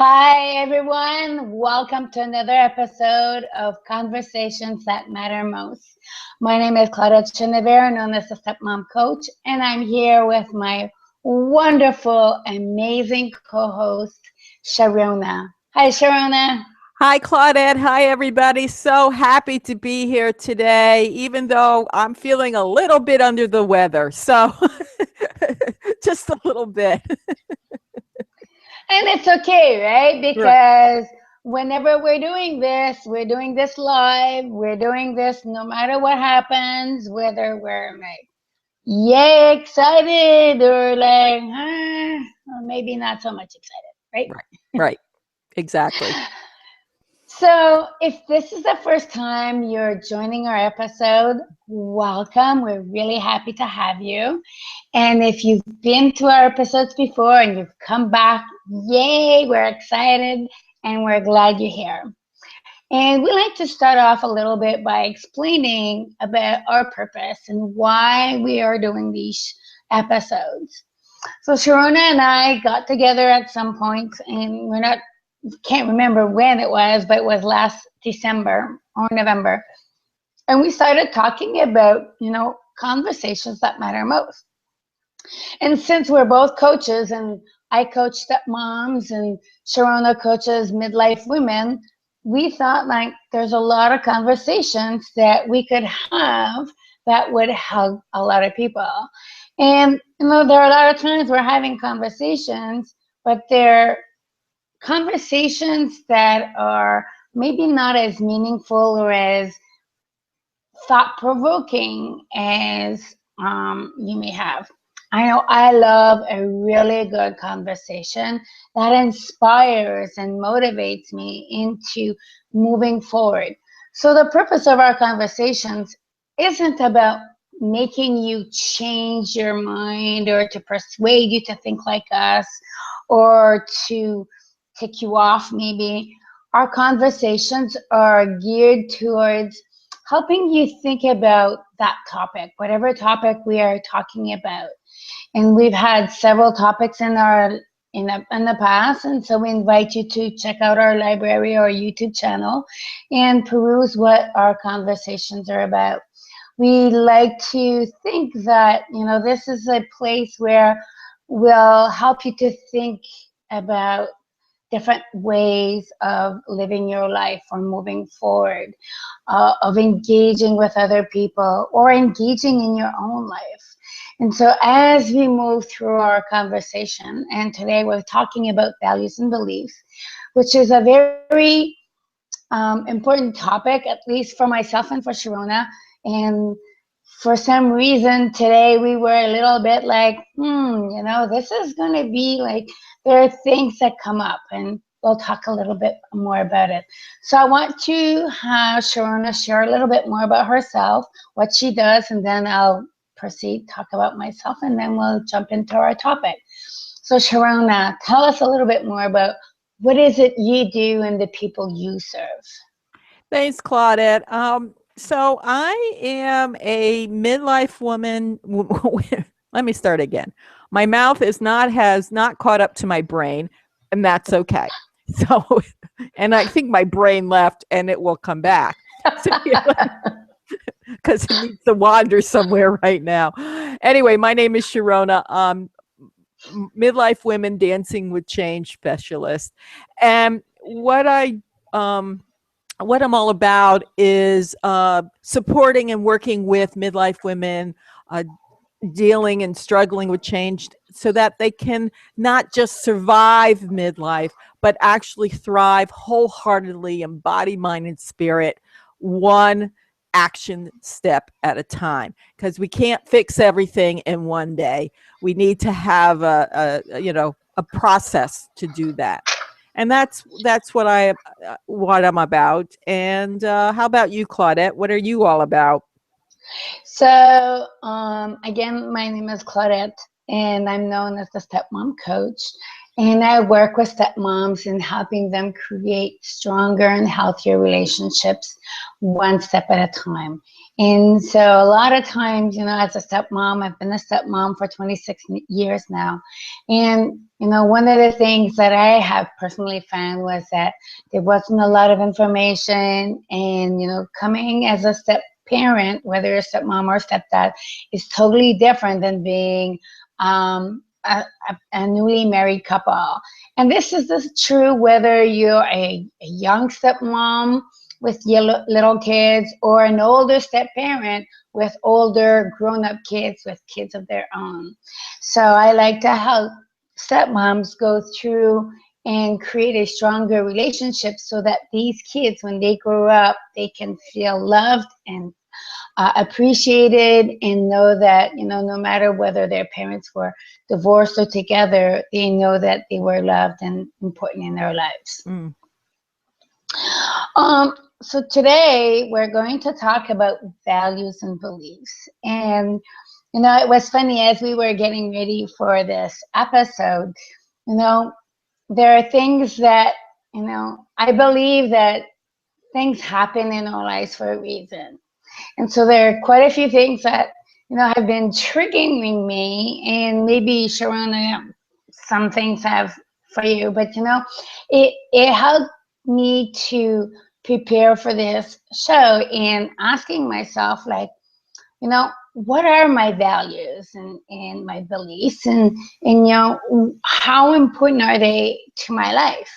Hi, everyone. Welcome to another episode of Conversations That Matter Most. My name is Claudette Chenevert, known as the Stepmom Coach, and I'm here with my wonderful, amazing co-host, Sharona. Hi, Sharona. Hi, Claudette. Hi, everybody. So happy to be here today, even though I'm feeling a little bit under the weather. So just a little bit. And it's okay, right? Right. Because whenever we're doing this live, we're doing this no matter what happens, whether we're like, yay, excited, or like, or maybe not so much excited, right? Right. Right. Exactly. So, if this is the first time you're joining our episode, welcome. We're really happy to have you. And if you've been to our episodes before and you've come back, yay, we're excited and we're glad you're here. And we like to start off a little bit by explaining about our purpose and why we are doing these episodes. So Sharona and I got together at some point, and can't remember when it was, but it was last December or November. And we started talking about, conversations that matter most. And since we're both coaches and I coach stepmoms and Sharona coaches midlife women, we thought like there's a lot of conversations that we could have that would help a lot of people. And there are a lot of times we're having conversations, but they're conversations that are maybe not as meaningful or as thought provoking as you may have. I know I love a really good conversation that inspires and motivates me into moving forward. So, the purpose of our conversations isn't about making you change your mind or to persuade you to think like us or to tick you off, maybe. Our conversations are geared towards helping you think about that topic, whatever topic we are talking about. And we've had several topics in the past, and so we invite you to check out our library or YouTube channel and peruse what our conversations are about. We like to think that this is a place where we'll help you to think about different ways of living your life or moving forward, of engaging with other people or engaging in your own life. And so as we move through our conversation, and today we're talking about values and beliefs, which is a very important topic, at least for myself and for Sharona. And for some reason today we were a little bit like, this is going to be like, there are things that come up, and we'll talk a little bit more about it. So I want to have Sharona share a little bit more about herself, what she does, and then I'll proceed, talk about myself, and then we'll jump into our topic. So Sharona, tell us a little bit more about what is it you do and the people you serve. Thanks, Claudette. So I am a midlife woman. Let me start again. My mouth has not caught up to my brain, and that's okay. So, and I think my brain left, and it will come back. So, because it needs to wander somewhere right now. Anyway, my name is Sharona. Midlife Women Dancing with Change specialist, and what I'm all about is supporting and working with midlife women dealing and struggling with change so that they can not just survive midlife, but actually thrive wholeheartedly in body, mind, and spirit, one action step at a time, because we can't fix everything in one day. We need to have a process to do that. And that's what I'm about. And how about you, Claudette? What are you all about? So, again, my name is Claudette, and I'm known as the Stepmom Coach. And I work with stepmoms in helping them create stronger and healthier relationships one step at a time. And so a lot of times, as a stepmom, I've been a stepmom for 26 years now. And, one of the things that I have personally found was that there wasn't a lot of information. And, coming as a step parent, whether you're a stepmom or stepdad, is totally different than being a newly married couple. And this is true whether you're a young stepmom with little kids or an older step parent with older grown-up kids with kids of their own. So I like to help stepmoms go through and create a stronger relationship so that these kids, when they grow up, they can feel loved and appreciated, and know that, no matter whether their parents were divorced or together, they know that they were loved and important in their lives. Mm. So today we're going to talk about values and beliefs. And, it was funny as we were getting ready for this episode, there are things that, I believe that things happen in our lives for a reason. And so there are quite a few things that, have been triggering me, and maybe Sharona, some things have for you, but it helped me to prepare for this show and asking myself, like, what are my values and my beliefs, and how important are they to my life?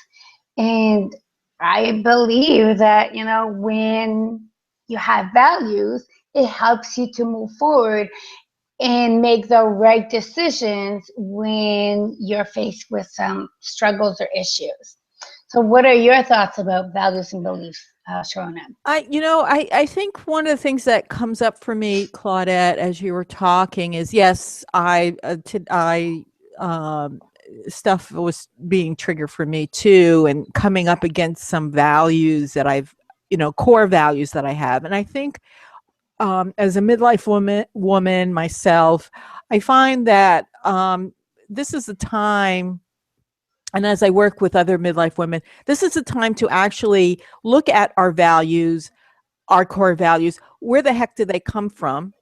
And I believe that, when you have values, it helps you to move forward and make the right decisions when you're faced with some struggles or issues. So what are your thoughts about values and beliefs, Sharona? I think one of the things that comes up for me, Claudette, as you were talking, is yes, stuff was being triggered for me too, and coming up against some values that core values that I have. And I think as a midlife woman myself, I find that this is a time, and as I work with other midlife women, this is a time to actually look at our values, our core values. Where the heck did they come from?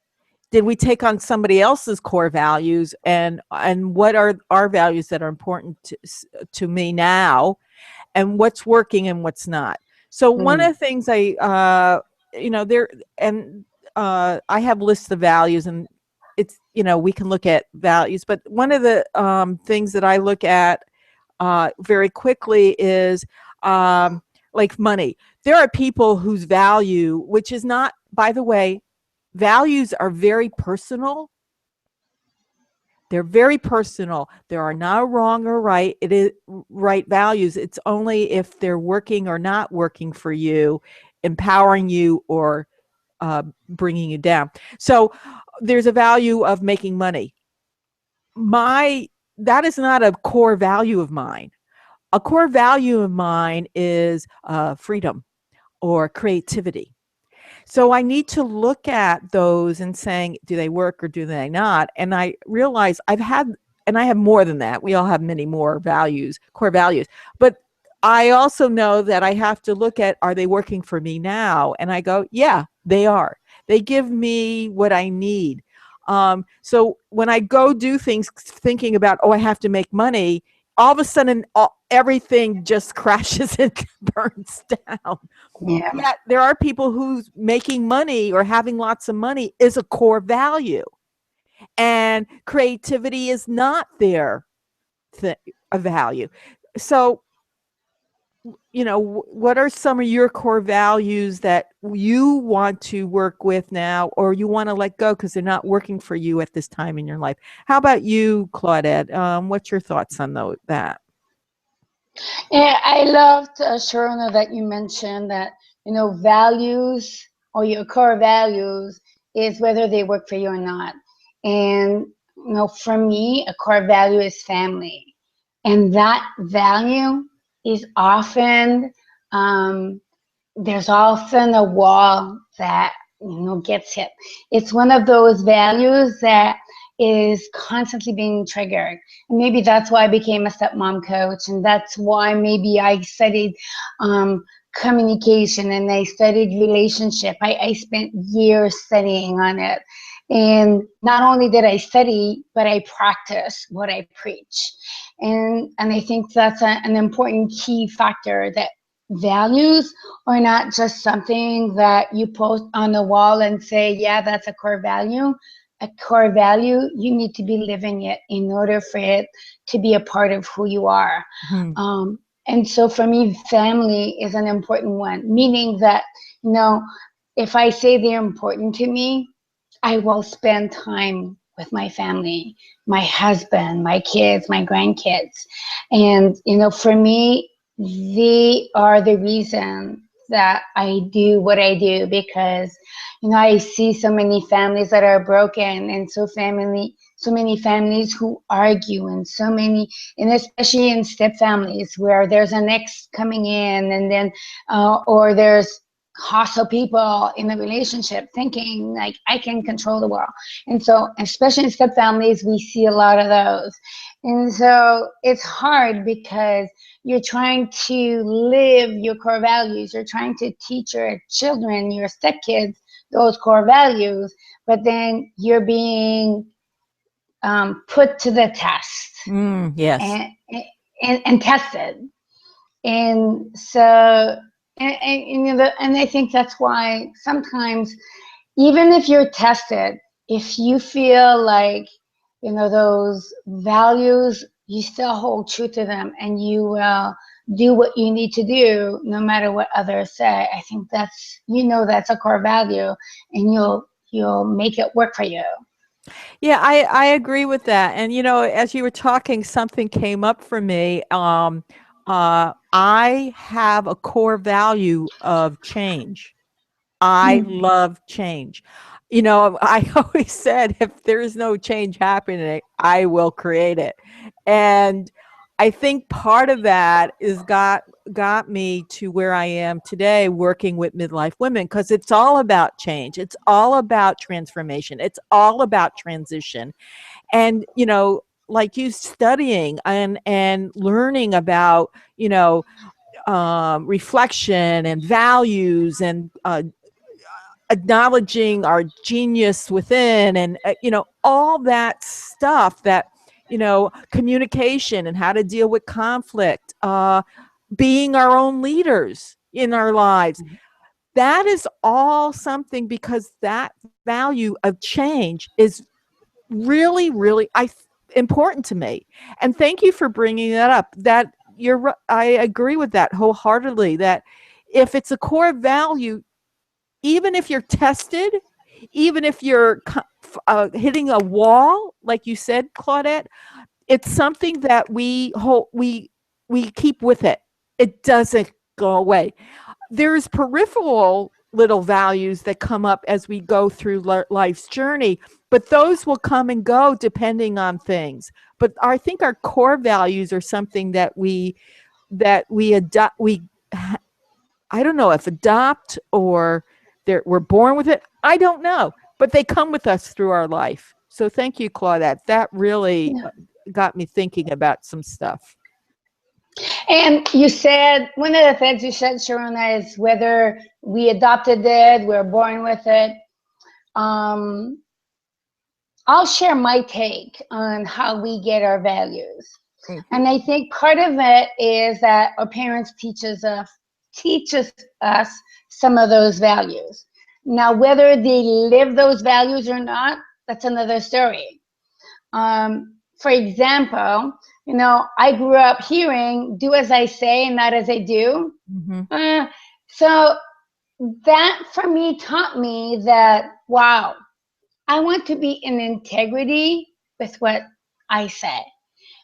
Did we take on somebody else's core values, and what are our values that are important to me now, and what's working and what's not? So one of the things I have lists of values, and it's, we can look at values, but one of the things that I look at very quickly is like money. There are people whose value, which is not, by the way, values are very personal. They're very personal. There are no wrong or right. It is right values. It's only if they're working or not working for you, empowering you or bringing you down. So there's a value of making money. That is not a core value of mine. A core value of mine is freedom or creativity. So I need to look at those and saying, do they work or do they not? And I realize I have more than that. We all have many more values, core values. But I also know that I have to look at, are they working for me now? And I go, yeah, they are. They give me what I need. So when I go do things thinking about, I have to make money, all of a sudden everything just crashes and burns down. Yeah. Yet there are people who's making money or having lots of money is a core value, and creativity is not their a value. So, what are some of your core values that you want to work with now, or you want to let go because they're not working for you at this time in your life? How about you, Claudette? What's your thoughts on that? Yeah, I loved, Sharona, that you mentioned that, values or your core values is whether they work for you or not. And, for me, a core value is family. And that value is often, there's often a wall that, gets hit. It's one of those values that is constantly being triggered. And maybe that's why I became a stepmom coach. And that's why maybe I studied communication and I studied relationship. I spent years studying on it. And not only did I study, but I practice what I preach. And I think that's an important key factor, that values are not just something that you post on the wall and say, yeah, that's a core value. A core value, you need to be living it in order for it to be a part of who you are. Hmm. And so for me, family is an important one, meaning that, you know, if I say they're important to me, I will spend time with my family, my husband, my kids, my grandkids. And, for me, they are the reason that I do what I do, because, I see so many families that are broken, and so many families who argue, and especially in step families where there's an ex coming in, and then, or there's hostile people in the relationship thinking like I can control the world. And so, especially in step families, we see a lot of those. And so it's hard because you're trying to live your core values. You're trying to teach your children, your stepkids, those core values, but then you're being put to the test Yes. and tested. And so, and I think that's why sometimes, even if you're tested, if you feel like, those values, you still hold true to them and you will do what you need to do no matter what others say. I think that's a core value, and you'll make it work for you. Yeah, I agree with that. And as you were talking, something came up for me. I have a core value of change. I Mm. love change. I always said if there is no change happening, I will create it. And I think part of that is got me to where I am today working with midlife women, because it's all about change. It's all about transformation. It's all about transition. And like you studying and learning about reflection and values and acknowledging our genius within, and all that stuff, that communication and how to deal with conflict, being our own leaders in our lives. That is all something, because that value of change is really, really important to me. And thank you for bringing that up. That I agree with that wholeheartedly, that if it's a core value, even if you're tested, even if you're hitting a wall, like you said, Claudette, it's something that we keep with it. It doesn't go away. There's peripheral little values that come up as we go through life's journey, but those will come and go depending on things. But I think our core values are something that we adopt. I don't know if adopt or we're born with it. I don't know, but they come with us through our life. So thank you, Claudette. That really Yeah. got me thinking about some stuff. And you said, one of the things you said, Sharona, is whether we adopted it, we're born with it. Um, I'll share my take on how we get our values. Mhm. And I think part of it is that our parents teaches us some of those values. Now, whether they live those values or not, that's another story. For example, I grew up hearing "do as I say and not as I do." Mhm. So that for me taught me that, wow, I want to be in integrity with what I say.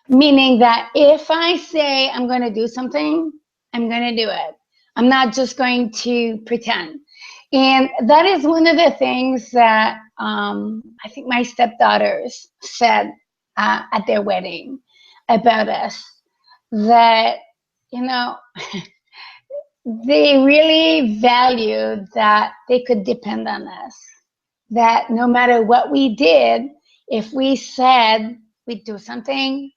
Meaning that if I say I'm going to do something, I'm going to do it. I'm not just going to pretend. And that is one of the things that I think my stepdaughters said at their wedding about us, that, you know, they really valued that they could depend on us, that no matter what we did, if we said we'd do something,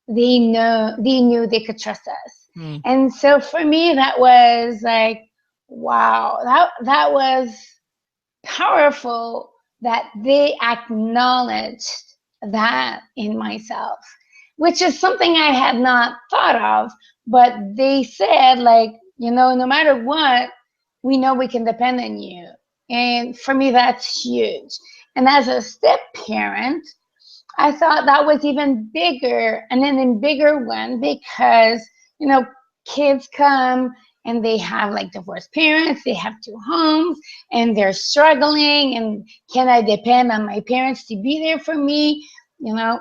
they knew they could trust us. Mm. And so for me, that was like, wow, that was powerful that they acknowledged that in myself, which is something I had not thought of. But they said, like, no matter what, we know we can depend on you. And for me, that's huge. And as a step parent, I thought that was even bigger, and then a bigger one because, you know, kids come and they have like divorced parents, they have two homes, and they're struggling. And can I depend on my parents to be there for me? You know,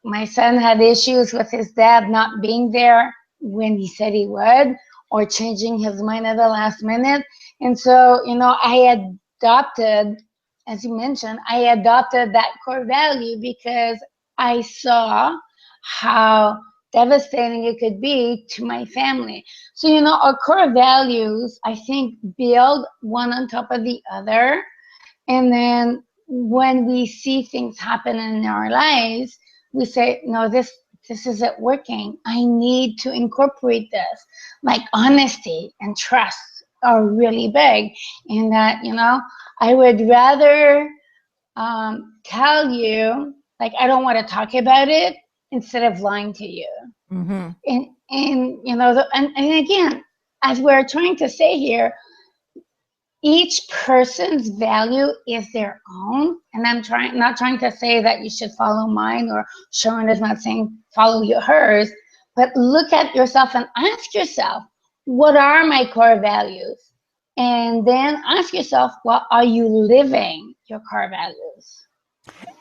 my son had issues with his dad not being there when he said he would, or changing his mind at the last minute. And so, I adopted, as you mentioned, I adopted that core value because I saw how devastating it could be to my family. So, our core values, I think, build one on top of the other. And then when we see things happen in our lives, we say, no, this isn't working. I need to incorporate this. Like honesty and trust are really big. And that, I would rather tell you, like, I don't want to talk about it instead of lying to you. Mm-hmm. And and again, as we're trying to say here, each person's value is their own. And I'm not trying to say that you should follow mine, or Sharon is not saying follow hers, but look at yourself and ask yourself, what are my core values? And then ask yourself, what are you living your core values?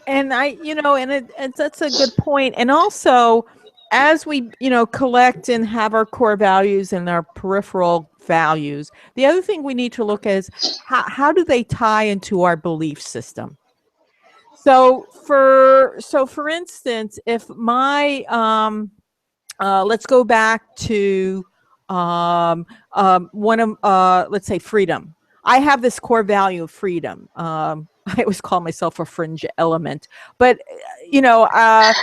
And that's a good point. And also, as we, collect and have our core values and our peripheral values, the other thing we need to look at is how do they tie into our belief system? So for instance, if my let's go back to one of let's say freedom. I have this core value of freedom. I always call myself a fringe element, but you know, uh,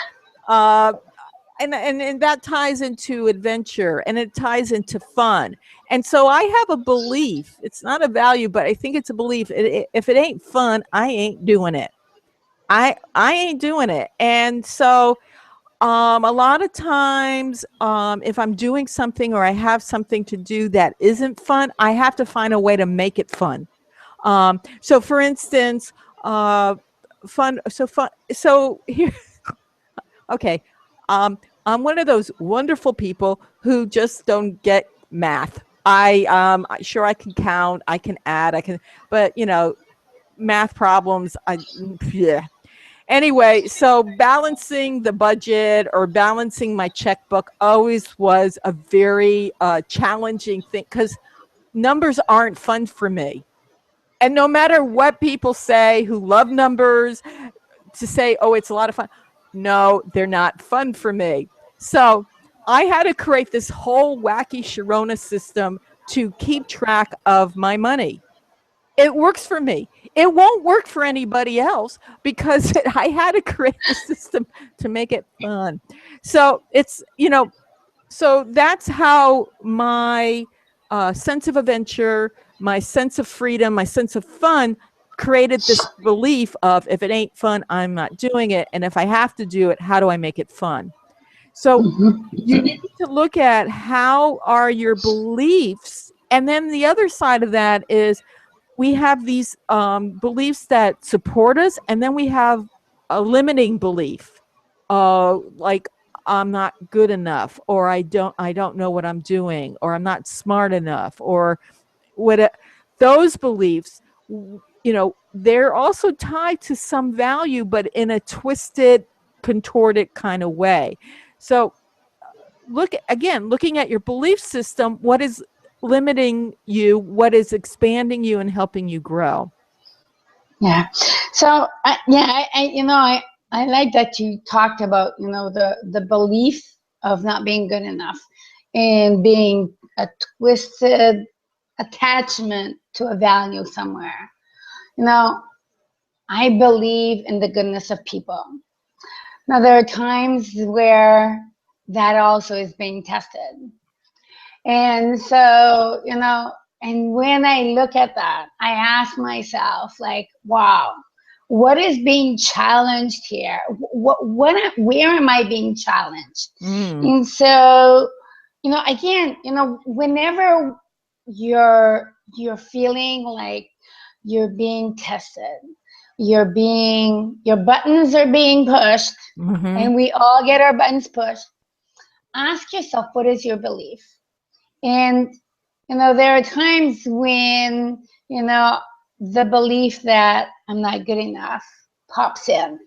and that ties into adventure, and it ties into fun. And so I have a belief. It's not a value, but I think it's a belief. If it ain't fun, I ain't doing it. I ain't doing it. And so a lot of times, if I'm doing something or I have something to do that isn't fun, I have to find a way to make it fun. So for instance, fun. So fun. So here, okay. I'm one of those wonderful people who just don't get math. Sure I can count, I can add, I can, but math problems, yeah. Anyway, so balancing the budget or balancing my checkbook always was a very challenging thing because numbers aren't fun for me. And no matter what people say who love numbers, to say, oh, it's a lot of fun. No, they're not fun for me. So I had to create this whole wacky Sharona system to keep track of my money. It works for me. It won't work for anybody else because I had to create the system to make it fun. So so that's how my sense of adventure, my sense of freedom, my sense of fun created this belief of if it ain't fun, I'm not doing it. And if I have to do it, how do I make it fun? So you need to look at how are your beliefs. And then the other side of that is we have these beliefs that support us, and then we have a limiting belief, like I'm not good enough, or I don't know what I'm doing, or I'm not smart enough, or what. Those beliefs, they're also tied to some value, but in a twisted, contorted kind of way. So looking at your belief system, what is limiting you, what is expanding you and helping you grow. Yeah. So I like that you talked about the belief of not being good enough, and being a twisted attachment to a value somewhere. You know, I believe in the goodness of people. Now there are times where that also is being tested. And so, and when I look at that, I ask myself, like, wow, what is being challenged here? Where am I being challenged? Mm. And so, again, whenever you're feeling like you're being tested, your buttons are being pushed, Mm-hmm. and we all get our buttons pushed. Ask yourself, what is your belief? And, there are times when, the belief that I'm not good enough pops in.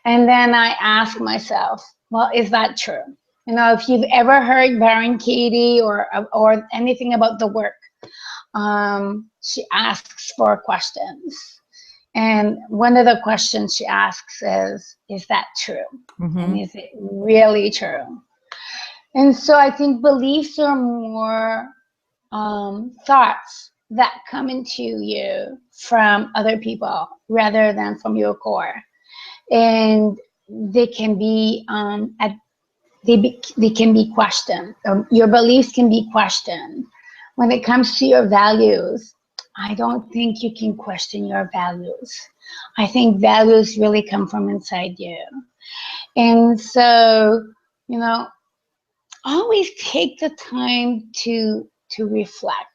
And then I ask myself, well, is that true? If you've ever heard Baron Katie or anything about the work, she asks for questions. And one of the questions she asks is that true? And Mm-hmm. is it really true? And so I think beliefs are more thoughts that come into you from other people rather than from your core. And they can be they can be questioned. Your beliefs can be questioned. When it comes to your values, I don't think you can question your values. I think values really come from inside you. And so, you know, always take the time to reflect.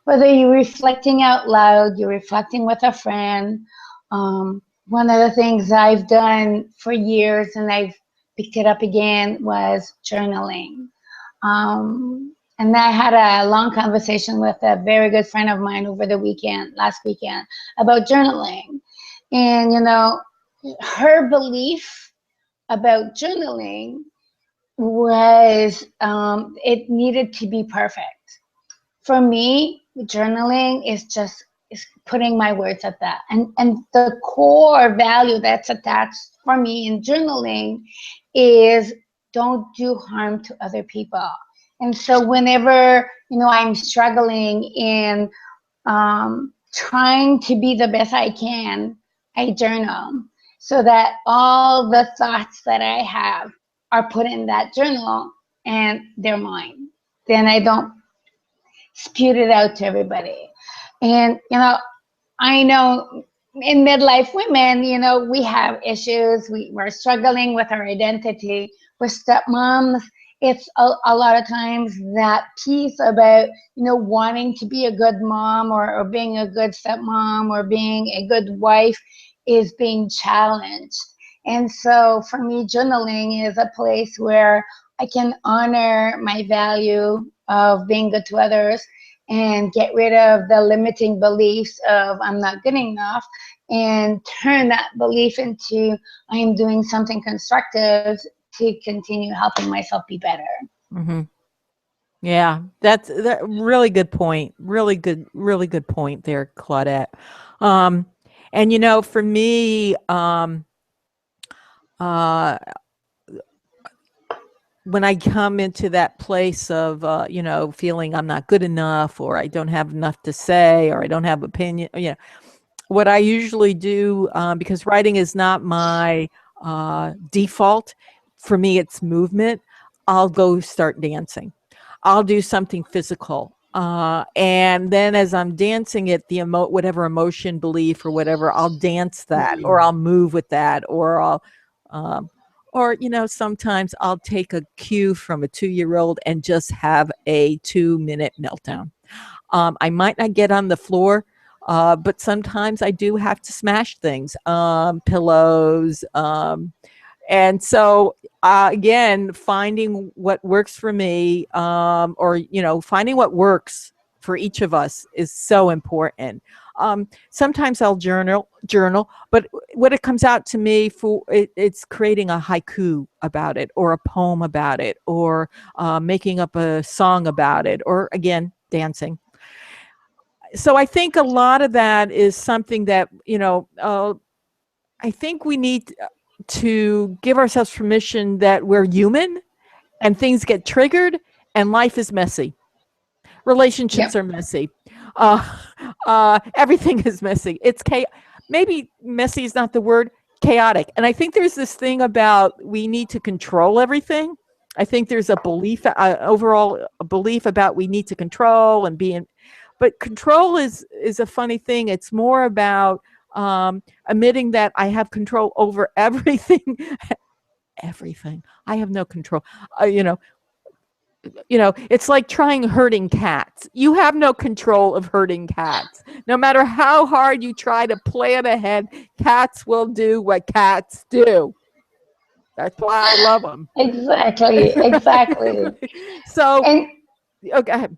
Whether you're reflecting out loud, you're reflecting with a friend. One of the things I've done for years, and I've picked it up again, was journaling. And I had a long conversation with a very good friend of mine over the weekend, last weekend, about journaling. And her belief about journaling was it needed to be perfect. For me, journaling is putting my words at that. And the core value that's attached for me in journaling is don't do harm to other people. And so whenever, I'm struggling in trying to be the best I can, I journal so that all the thoughts that I have are put in that journal and they're mine. Then I don't spewed it out to everybody. And, I know in midlife women, we have issues. We're struggling with our identity. With stepmoms, it's a lot of times that piece about, wanting to be a good mom or being a good stepmom or being a good wife is being challenged. And so for me, journaling is a place where I can honor my value of being good to others and get rid of the limiting beliefs of I'm not good enough and turn that belief into I am doing something constructive to continue helping myself be better. Mm-hmm. Yeah, that's that really good point. Really good point there, Claudette. Um, and for me, uh, when I come into that place of, feeling I'm not good enough, or I don't have enough to say, or I don't have opinion, what I usually do, because writing is not my default, for me, it's movement. I'll go start dancing. I'll do something physical. And then as I'm dancing it, whatever emotion, belief, or whatever, I'll dance that, or I'll move with that, um, or sometimes I'll take a cue from a 2-year-old and just have a 2-minute meltdown. I might not get on the floor, but sometimes I do have to smash things, pillows. And so, again, finding what works for me, or, finding what works for each of us is so important. Sometimes I'll journal, but what it comes out to me it's creating a haiku about it, or a poem about it, or making up a song about it, or again, dancing. So I think a lot of that is something that, I think we need to give ourselves permission that we're human and things get triggered and life is messy. Yep. Relationships are messy. Uh, everything is messy. Maybe messy is not the word, chaotic. And I think there's this thing about we need to control everything. I think there's a belief, overall a belief about we need to control and be in, but control is a funny thing. It's more about admitting that I have control over everything. Everything. I have no control. It's like trying herding cats. You have no control of herding cats. No matter how hard you try to plan ahead, cats will do what cats do. That's why I love them. Exactly, exactly. So, And okay.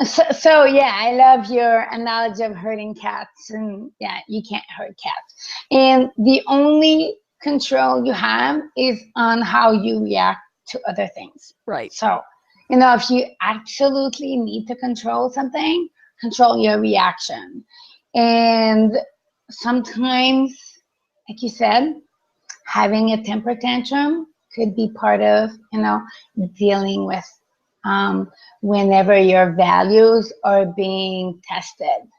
so yeah, I love your analogy of herding cats. And yeah, you can't herd cats. And the only control you have is on how you react to other things. Right. So, if you absolutely need to control something, control your reaction. And sometimes, like you said, having a temper tantrum could be part of, dealing with whenever your values are being tested.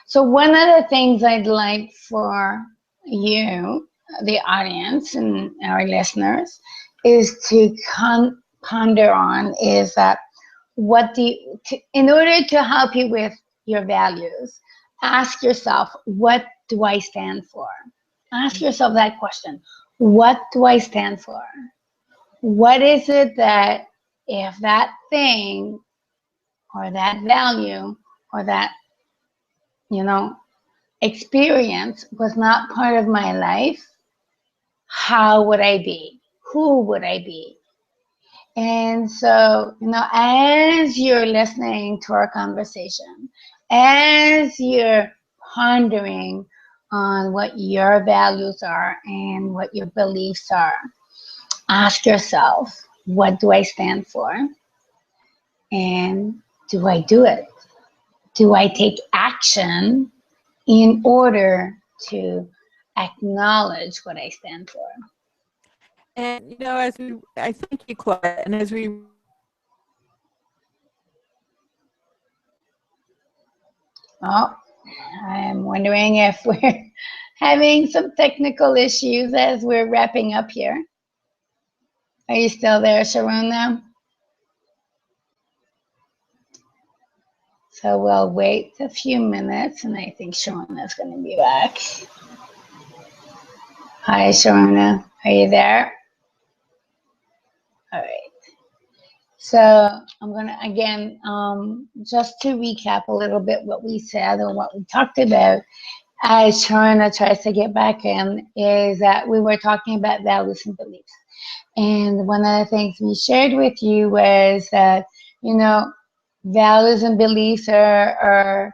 So one of the things I'd like for you, the audience and our listeners, is to ponder on is that in order to help you with your values, ask yourself, what do I stand for? Ask yourself that question. What do I stand for? What is it that if that thing or that value or that, you know, experience was not part of my life, how would I be? Who would I be? And so, as you're listening to our conversation, as you're pondering on what your values are and what your beliefs are, ask yourself, what do I stand for? And do I do it? Do I take action in order to acknowledge what I stand for? And I thank you, Claudette. And as we Oh, I'm wondering if we're having some technical issues as we're wrapping up here. Are you still there, Sharona? So we'll wait a few minutes, and I think Sharona's going to be back. Hi, Sharona. Are you there? All right. So I'm going to, again, just to recap a little bit what we said or what we talked about as Sharona tries to get back in, is that we were talking about values and beliefs. And one of the things we shared with you was that, values and beliefs are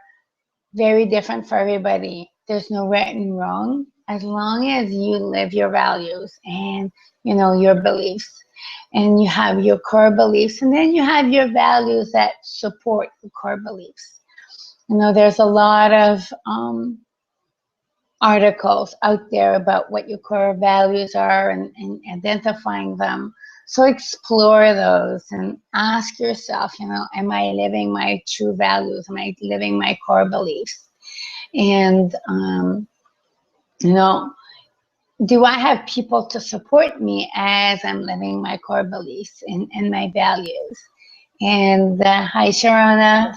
very different for everybody. There's no right and wrong as long as you live your values and, your beliefs. And you have your core beliefs, and then you have your values that support the core beliefs. There's a lot of articles out there about what your core values are and identifying them. So explore those and ask yourself, am I living my true values? Am I living my core beliefs? And, do I have people to support me as I'm living my core beliefs and my values? And hi, Sharona.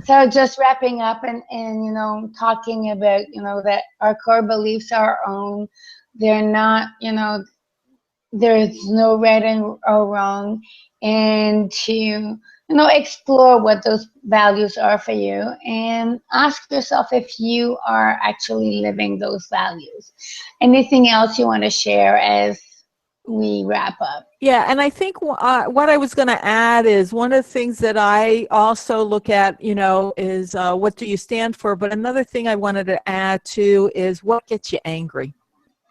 So just wrapping up and talking about, that our core beliefs are our own. They're not, there's no right or wrong. And to, explore what those values are for you and ask yourself if you are actually living those values. Anything else you want to share as we wrap up? Yeah, and I think what I was going to add is one of the things that I also look at, is what do you stand for? But another thing I wanted to add too is what gets you angry.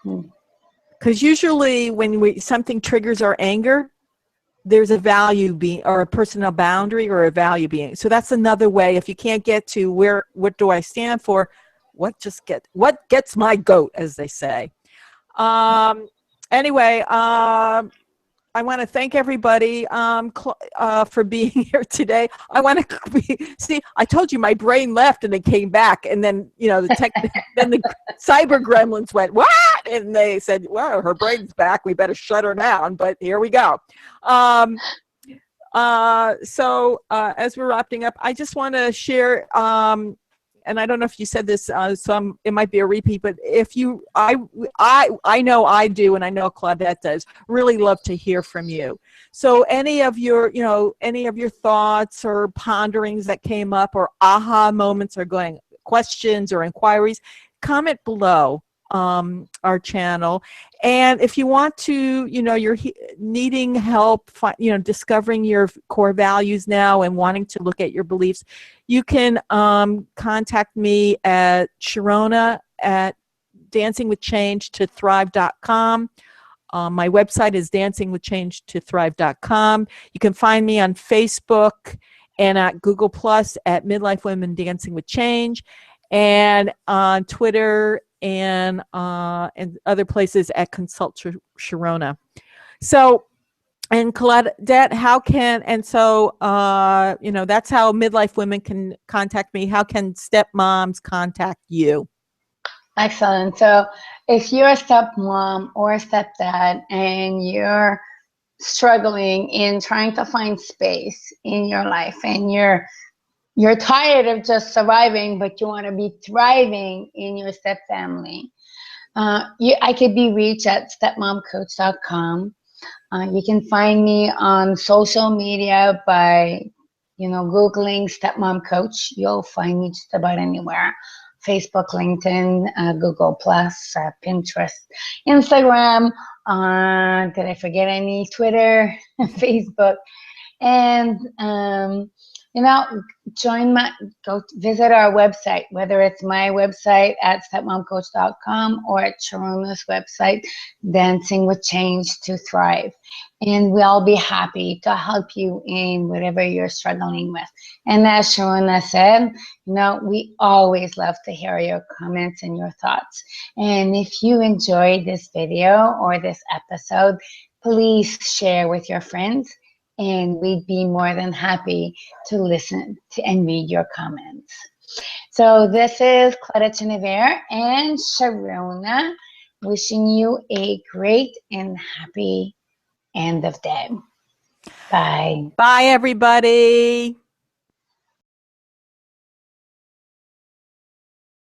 Because usually when something triggers our anger, there's a value being, or a personal boundary, or a value being. So that's another way. If you can't get to what do I stand for? What gets my goat, as they say. Anyway, I want to thank everybody for being here today. I want to see. I told you my brain left and it came back, and then then the cyber gremlins went what, and they said, "Well, her brain's back. We better shut her down." But here we go. So as we're wrapping up, I just want to share. And I don't know if you said this, it might be a repeat, but if you, I know I do, and I know Claudette does, really love to hear from you. So any of your thoughts or ponderings that came up, or aha moments, or questions or inquiries, comment below our channel. And if you want to, you're needing help, discovering your core values now and wanting to look at your beliefs, you can contact me at Sharona at dancingwithchange2thrive.com. My website is dancingwithchange2thrive.com. You can find me on Facebook and at Google Plus at MidLife Women Dancing with Change, and on Twitter and other places at Consult Sharona. So, and Claudette, that's how midlife women can contact me. How can stepmoms contact you? Excellent. So if you're a stepmom or a stepdad and you're struggling in trying to find space in your life, and you're tired of just surviving, but you want to be thriving in your step family, I could be reached at stepmomcoach.com. You can find me on social media by, Googling stepmom coach. You'll find me just about anywhere. Facebook, LinkedIn, Google Plus, Pinterest, Instagram. Did I forget any? Twitter, Facebook, and go visit our website, whether it's my website at stepmomcoach.com or at Sharona's website, Dancing with Change to Thrive. And we'll be happy to help you in whatever you're struggling with. And as Sharona said, we always love to hear your comments and your thoughts. And if you enjoyed this video or this episode, please share with your friends, and we'd be more than happy to listen to and read your comments. So this is Claudette Chenevert and Sharona wishing you a great and happy end of day. Bye. Bye, everybody.